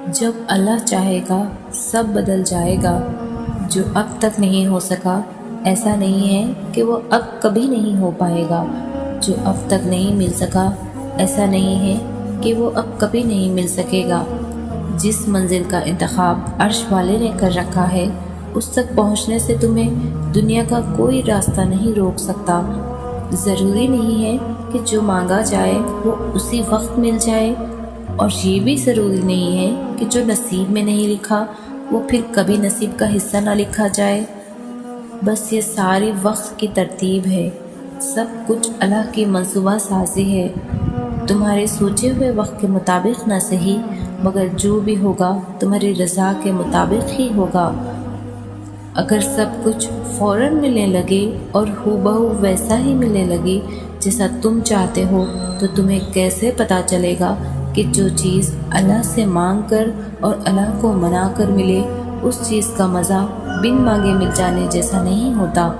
جب اللہ چاہے گا سب بدل جائے گا۔ جو اب تک نہیں ہو سکا ایسا نہیں ہے کہ وہ اب کبھی نہیں ہو پائے گا۔ جو اب تک نہیں مل سکا ایسا نہیں ہے کہ وہ اب کبھی نہیں مل سکے گا۔ جس منزل کا انتخاب عرش والے نے کر رکھا ہے اس تک پہنچنے سے تمہیں دنیا کا کوئی راستہ نہیں روک سکتا۔ ضروری نہیں ہے کہ جو مانگا جائے وہ اسی وقت مل جائے، اور یہ بھی ضروری نہیں ہے کہ جو نصیب میں نہیں لکھا وہ پھر کبھی نصیب کا حصہ نہ لکھا جائے۔ بس یہ ساری وقت کی ترتیب ہے، سب کچھ اللہ کی منصوبہ سازی ہے۔ تمہارے سوچے ہوئے وقت کے مطابق نہ صحیح، مگر جو بھی ہوگا تمہاری رضا کے مطابق ہی ہوگا۔ اگر سب کچھ فوراً ملنے لگے اور ہو بہو ویسا ہی ملنے لگے جیسا تم چاہتے ہو، تو تمہیں کیسے پتہ چلے گا کہ جو چیز اللہ سے مانگ کر اور اللہ کو منا کر ملے اس چیز کا مزہ بن مانگے مل جانے جیسا نہیں ہوتا؟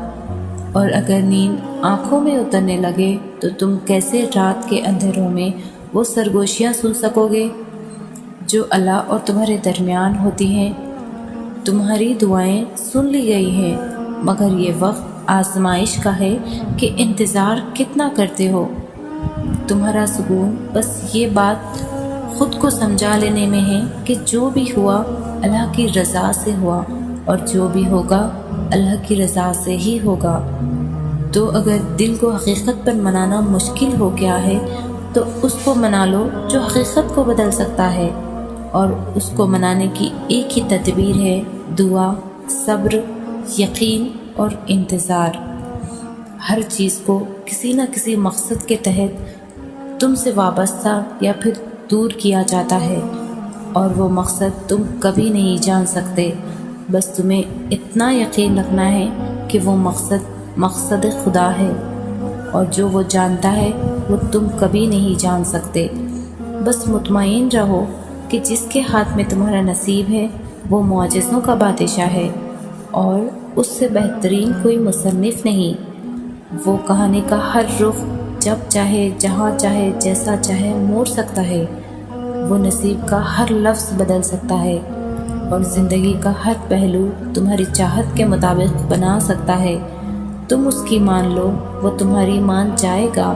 اور اگر نیند آنکھوں میں اترنے لگے تو تم کیسے رات کے اندھیروں میں وہ سرگوشیاں سن سکو گے جو اللہ اور تمہارے درمیان ہوتی ہیں؟ تمہاری دعائیں سن لی گئی ہیں، مگر یہ وقت آزمائش کا ہے کہ انتظار کتنا کرتے ہو۔ تمہارا سکون بس یہ بات خود کو سمجھا لینے میں ہے کہ جو بھی ہوا اللہ کی رضا سے ہوا، اور جو بھی ہوگا اللہ کی رضا سے ہی ہوگا۔ تو اگر دل کو حقیقت پر منانا مشکل ہو گیا ہے تو اس کو منا لو جو حقیقت کو بدل سکتا ہے، اور اس کو منانے کی ایک ہی تدبیر ہے: دعا، صبر، یقین اور انتظار۔ ہر چیز کو کسی نہ کسی مقصد کے تحت تم سے وابستہ یا پھر دور کیا جاتا ہے، اور وہ مقصد تم کبھی نہیں جان سکتے۔ بس تمہیں اتنا یقین رکھنا ہے کہ وہ مقصد خدا ہے، اور جو وہ جانتا ہے وہ تم کبھی نہیں جان سکتے۔ بس مطمئن رہو کہ جس کے ہاتھ میں تمہارا نصیب ہے وہ معجزوں کا بادشاہ ہے، اور اس سے بہترین کوئی مصنف نہیں۔ وہ کہانی کا ہر رخ جب چاہے، جہاں چاہے، جیسا چاہے موڑ سکتا ہے۔ وہ نصیب کا ہر لفظ بدل سکتا ہے، اور زندگی کا ہر پہلو تمہاری چاہت کے مطابق بنا سکتا ہے۔ تم اس کی مان لو، وہ تمہاری مان جائے گا۔